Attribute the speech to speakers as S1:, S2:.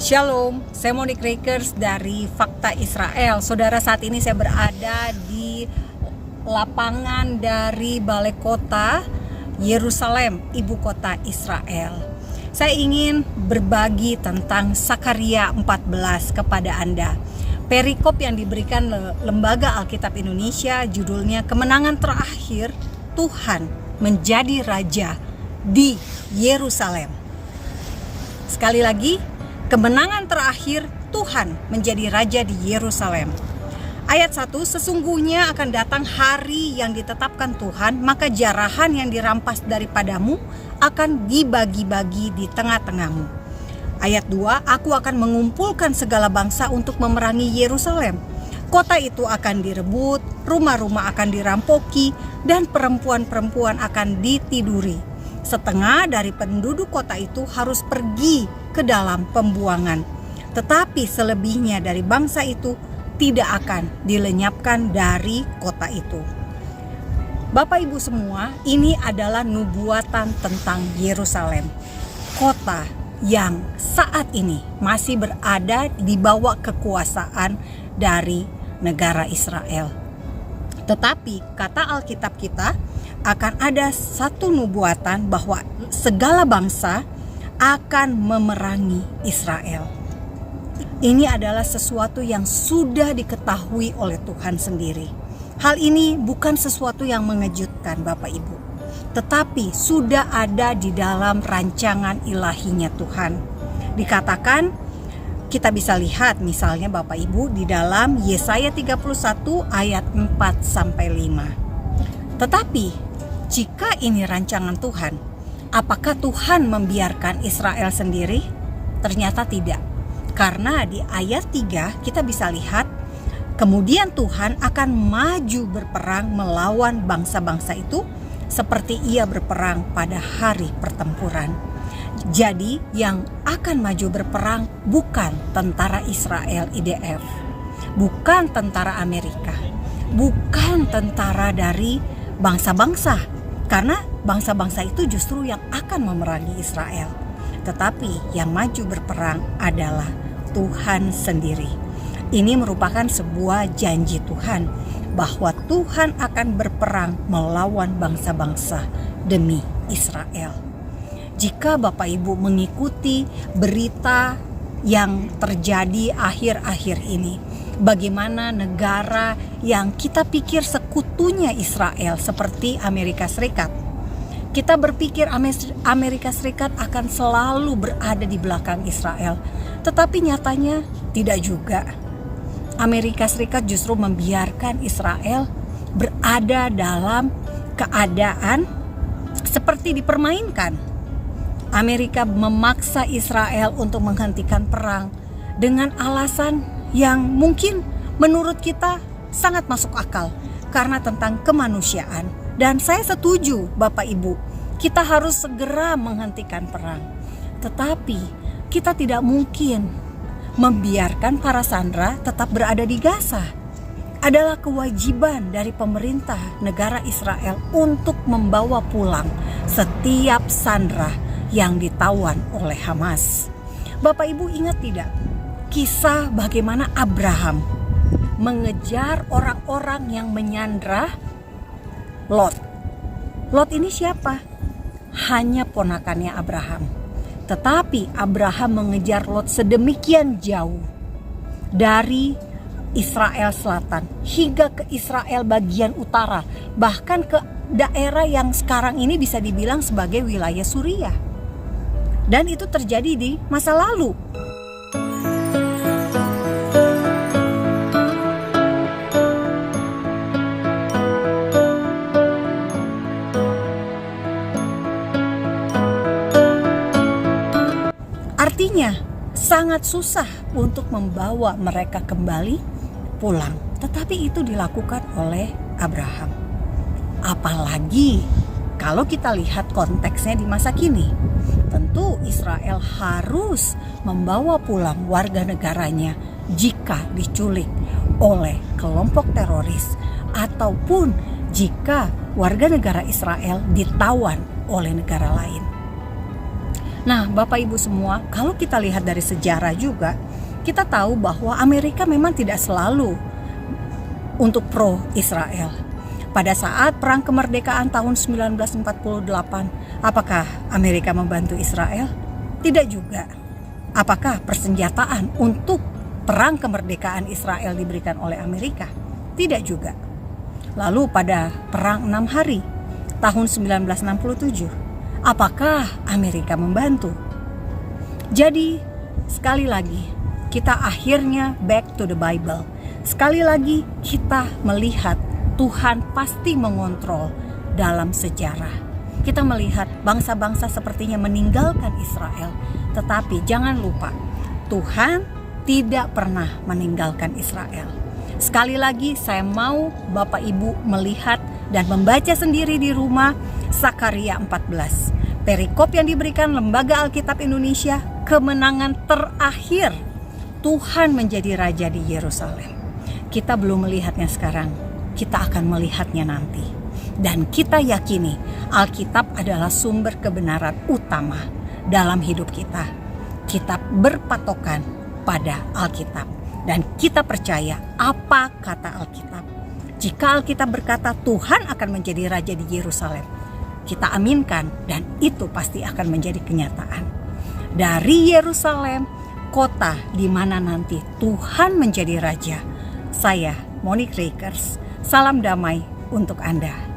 S1: Shalom, saya Monique Rakers dari Fakta Israel. Saudara, saat ini saya berada di lapangan dari Balai Kota Yerusalem, ibu kota Israel. Saya ingin berbagi tentang Sakaria 14 kepada Anda. Perikop yang diberikan Lembaga Alkitab Indonesia judulnya Kemenangan Terakhir Tuhan Menjadi Raja di Yerusalem. Sekali lagi, kemenangan terakhir Tuhan menjadi raja di Yerusalem. Ayat 1, sesungguhnya akan datang hari yang ditetapkan Tuhan, maka jarahan yang dirampas daripadamu akan dibagi-bagi di tengah-tengahmu. Ayat 2, aku akan mengumpulkan segala bangsa untuk memerangi Yerusalem. Kota itu akan direbut, rumah-rumah akan dirampoki, dan perempuan-perempuan akan ditiduri. Setengah dari penduduk kota itu harus pergi ke dalam pembuangan, tetapi selebihnya dari bangsa itu tidak akan dilenyapkan dari kota itu. Bapak Ibu semua, ini adalah nubuatan tentang Yerusalem, kota yang saat ini masih berada di bawah kekuasaan dari negara Israel. Tetapi kata Alkitab kita, akan ada satu nubuatan bahwa segala bangsa akan memerangi Israel. Ini adalah sesuatu yang sudah diketahui oleh Tuhan sendiri. Hal ini bukan sesuatu yang mengejutkan Bapak Ibu, tetapi sudah ada di dalam rancangan ilahinya Tuhan. Dikatakan, kita bisa lihat misalnya Bapak Ibu di dalam Yesaya 31 ayat 4-5. Tetapi jika ini rancangan Tuhan, apakah Tuhan membiarkan Israel sendiri? Ternyata tidak. Karena di ayat 3 kita bisa lihat, kemudian Tuhan akan maju berperang melawan bangsa-bangsa itu seperti ia berperang pada hari pertempuran. Jadi yang akan maju berperang bukan tentara Israel IDF, bukan tentara Amerika, bukan tentara dari bangsa-bangsa. Karena bangsa-bangsa itu justru yang akan memerangi Israel. Tetapi yang maju berperang adalah Tuhan sendiri. Ini merupakan sebuah janji Tuhan bahwa Tuhan akan berperang melawan bangsa-bangsa demi Israel. Jika Bapak Ibu mengikuti berita yang terjadi akhir-akhir ini, bagaimana negara yang kita pikir sekutunya Israel seperti Amerika Serikat, kita berpikir Amerika Serikat akan selalu berada di belakang Israel, tetapi nyatanya tidak juga. Amerika Serikat justru membiarkan Israel berada dalam keadaan seperti dipermainkan. Amerika memaksa Israel untuk menghentikan perang dengan alasan yang mungkin menurut kita sangat masuk akal karena tentang kemanusiaan. Dan saya setuju Bapak Ibu, kita harus segera menghentikan perang. Tetapi kita tidak mungkin membiarkan para sandera tetap berada di Gaza. Adalah kewajiban dari pemerintah negara Israel untuk membawa pulang setiap sandera yang ditawan oleh Hamas. Bapak Ibu ingat tidak? Kisah bagaimana Abraham mengejar orang-orang yang menyandra Lot. Lot ini siapa? Hanya ponakannya Abraham. Tetapi Abraham mengejar Lot sedemikian jauh dari Israel Selatan hingga ke Israel bagian utara, bahkan ke daerah yang sekarang ini bisa dibilang sebagai wilayah Suriah. Dan itu terjadi di masa lalu. Artinya sangat susah untuk membawa mereka kembali pulang. Tetapi itu dilakukan oleh Abraham. Apalagi kalau kita lihat konteksnya di masa kini. Tentu Israel harus membawa pulang warga negaranya jika diculik oleh kelompok teroris ataupun jika warga negara Israel ditawan oleh negara lain. Nah, Bapak Ibu semua, kalau kita lihat dari sejarah juga, kita tahu bahwa Amerika memang tidak selalu untuk pro Israel. Pada saat perang kemerdekaan tahun 1948, apakah Amerika membantu Israel? Tidak juga. Apakah persenjataan untuk perang kemerdekaan Israel diberikan oleh Amerika? Tidak juga. Lalu pada perang 6 hari tahun 1967, apakah Amerika membantu? Jadi sekali lagi kita akhirnya back to the Bible. Sekali lagi kita melihat Tuhan pasti mengontrol dalam sejarah. Kita melihat bangsa-bangsa sepertinya meninggalkan Israel, tetapi jangan lupa Tuhan tidak pernah meninggalkan Israel. Sekali lagi saya mau Bapak Ibu melihat dan membaca sendiri di rumah Sakaria 14. Perikop yang diberikan Lembaga Alkitab Indonesia, kemenangan terakhir Tuhan menjadi raja di Yerusalem. Kita belum melihatnya sekarang, kita akan melihatnya nanti. Dan kita yakini Alkitab adalah sumber kebenaran utama dalam hidup kita. Kita berpatokan pada Alkitab dan kita percaya apa kata Alkitab. Jika Alkitab berkata Tuhan akan menjadi raja di Yerusalem, kita aminkan dan itu pasti akan menjadi kenyataan. Dari Yerusalem, kota di mana nanti Tuhan menjadi raja. Saya Monique Rakers, salam damai untuk Anda.